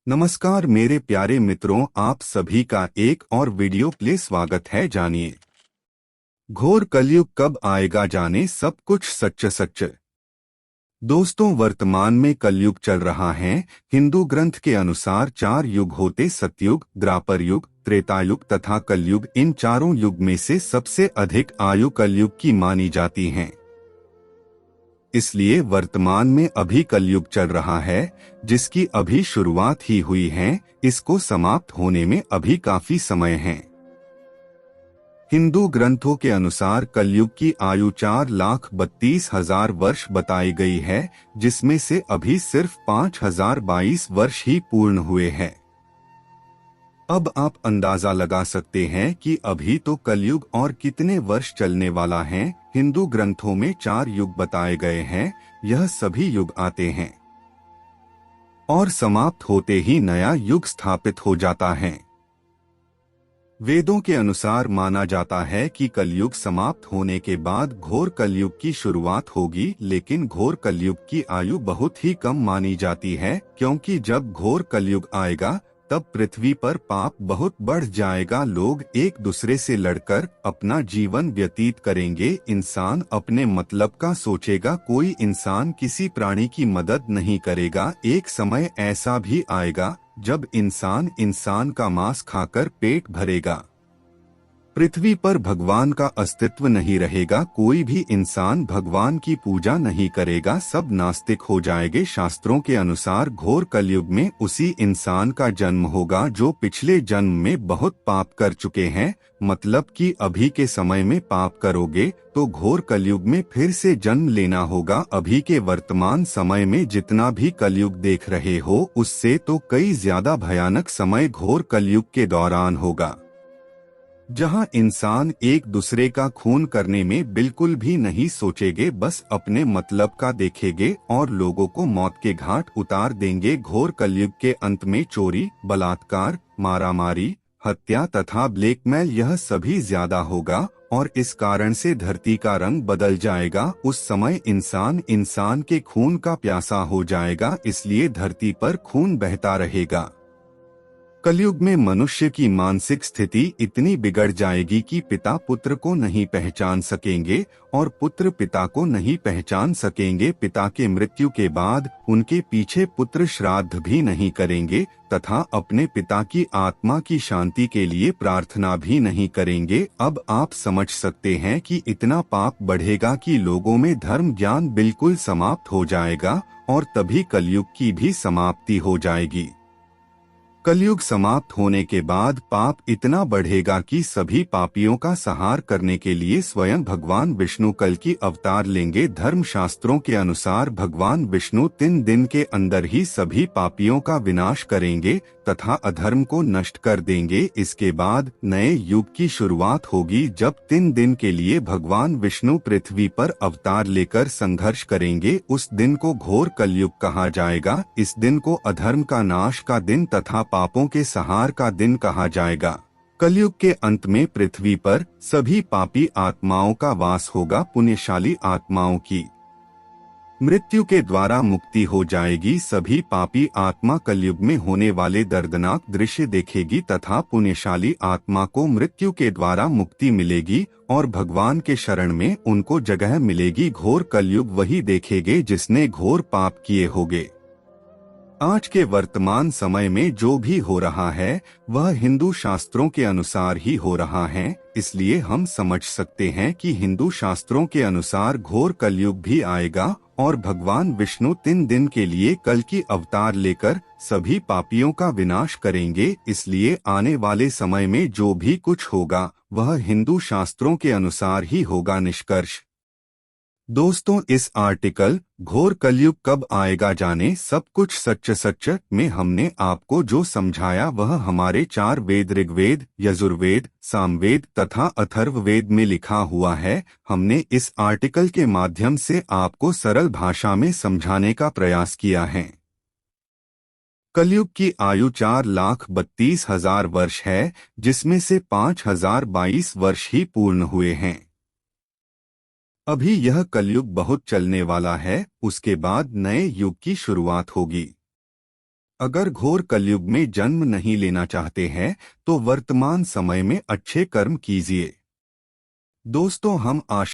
नमस्कार मेरे प्यारे मित्रों, आप सभी का एक और वीडियो प्ले स्वागत है। जानिए घोर कलयुग कब आएगा, जाने सब कुछ सच सच। दोस्तों, वर्तमान में कलयुग चल रहा है। हिंदू ग्रंथ के अनुसार 4 युग होते: सतयुग, द्वापर युग, त्रेता युग तथा कलयुग। इन चारों युग में से सबसे अधिक आयु कलयुग की मानी जाती है। इसलिए वर्तमान में अभी कलयुग चल रहा है, जिसकी अभी शुरुआत ही हुई है। इसको समाप्त होने में अभी काफी समय है। हिंदू ग्रंथों के अनुसार कलयुग की आयु 4,32,000 वर्ष बताई गई है, जिसमें से अभी सिर्फ 5,022 वर्ष ही पूर्ण हुए हैं। अब आप अंदाजा लगा सकते हैं कि अभी तो कलयुग और कितने वर्ष चलने वाला है। हिंदू ग्रंथों में 4 युग बताए गए हैं। यह सभी युग आते हैं और समाप्त होते ही नया युग स्थापित हो जाता है। वेदों के अनुसार माना जाता है कि कलयुग समाप्त होने के बाद घोर कलयुग की शुरुआत होगी, लेकिन घोर कलयुग की आयु बहुत ही कम मानी जाती है, क्योंकि जब घोर कलयुग आएगा तब पृथ्वी पर पाप बहुत बढ़ जाएगा। लोग एक दूसरे से लड़कर अपना जीवन व्यतीत करेंगे। इंसान अपने मतलब का सोचेगा, कोई इंसान किसी प्राणी की मदद नहीं करेगा। एक समय ऐसा भी आएगा जब इंसान इंसान का मांस खाकर पेट भरेगा। पृथ्वी पर भगवान का अस्तित्व नहीं रहेगा। कोई भी इंसान भगवान की पूजा नहीं करेगा। सब नास्तिक हो जाएंगे। शास्त्रों के अनुसार घोर कलयुग में उसी इंसान का जन्म होगा जो पिछले जन्म में बहुत पाप कर चुके हैं। मतलब कि अभी के समय में पाप करोगे तो घोर कलयुग में फिर से जन्म लेना होगा। अभी के वर्तमान समय में जितना भी कलयुग देख रहे हो, उससे तो कई ज्यादा भयानक समय घोर कलयुग के दौरान होगा, जहां इंसान एक दूसरे का खून करने में बिल्कुल भी नहीं सोचेंगे, बस अपने मतलब का देखेंगे और लोगों को मौत के घाट उतार देंगे। घोर कलयुग के अंत में चोरी, बलात्कार, मारामारी, हत्या तथा ब्लैकमेल यह सभी ज्यादा होगा और इस कारण से धरती का रंग बदल जाएगा। उस समय इंसान इंसान के खून का प्यासा हो जाएगा, इसलिए धरती पर खून बहता रहेगा। कलयुग में मनुष्य की मानसिक स्थिति इतनी बिगड़ जाएगी कि पिता पुत्र को नहीं पहचान सकेंगे और पुत्र पिता को नहीं पहचान सकेंगे। पिता के मृत्यु के बाद उनके पीछे पुत्र श्राद्ध भी नहीं करेंगे तथा अपने पिता की आत्मा की शांति के लिए प्रार्थना भी नहीं करेंगे। अब आप समझ सकते हैं कि इतना पाप बढ़ेगा कि लोगों में धर्म ज्ञान बिल्कुल समाप्त हो जाएगा और तभी कलयुग की भी समाप्ति हो जाएगी। कलयुग समाप्त होने के बाद पाप इतना बढ़ेगा कि सभी पापियों का संहार करने के लिए स्वयं भगवान विष्णु कल की अवतार लेंगे। धर्म शास्त्रों के अनुसार भगवान विष्णु 3 दिन के अंदर ही सभी पापियों का विनाश करेंगे तथा अधर्म को नष्ट कर देंगे। इसके बाद नए युग की शुरुआत होगी, जब 3 दिन के लिए भगवान विष्णु पृथ्वी पर अवतार लेकर संघर्ष करेंगे। उस दिन को घोर कलयुग कहा जाएगा। इस दिन को अधर्म का नाश का दिन तथा पापों के संहार का दिन कहा जाएगा। कलयुग के अंत में पृथ्वी पर सभी पापी आत्माओं का वास होगा। पुण्यशाली आत्माओं की मृत्यु के द्वारा मुक्ति हो जाएगी। सभी पापी आत्मा कलयुग में होने वाले दर्दनाक दृश्य देखेगी तथा पुण्यशाली आत्मा को मृत्यु के द्वारा मुक्ति मिलेगी और भगवान के शरण में उनको जगह मिलेगी। घोर कलयुग वही देखेंगे जिसने घोर पाप किए होंगे। आज के वर्तमान समय में जो भी हो रहा है वह हिंदू शास्त्रों के अनुसार ही हो रहा है, इसलिए हम समझ सकते हैं कि हिंदू शास्त्रों के अनुसार घोर कलयुग भी आएगा और भगवान विष्णु 3 दिन के लिए कल की अवतार लेकर सभी पापियों का विनाश करेंगे। इसलिए आने वाले समय में जो भी कुछ होगा वह हिंदू शास्त्रों के अनुसार ही होगा। निष्कर्ष दोस्तों, इस आर्टिकल घोर कलयुग कब आएगा जाने सब कुछ सच सच में हमने आपको जो समझाया वह हमारे 4 वेद ऋग्वेद, यजुर्वेद, सामवेद तथा अथर्ववेद में लिखा हुआ है। हमने इस आर्टिकल के माध्यम से आपको सरल भाषा में समझाने का प्रयास किया है। कलयुग की आयु 4,32,000 वर्ष है, जिसमें से 5,022 वर्ष ही पूर्ण हुए हैं। अभी यह कलयुग बहुत चलने वाला है, उसके बाद नए युग की शुरुआत होगी। अगर घोर कलयुग में जन्म नहीं लेना चाहते हैं तो वर्तमान समय में अच्छे कर्म कीजिए। दोस्तों, हम आशा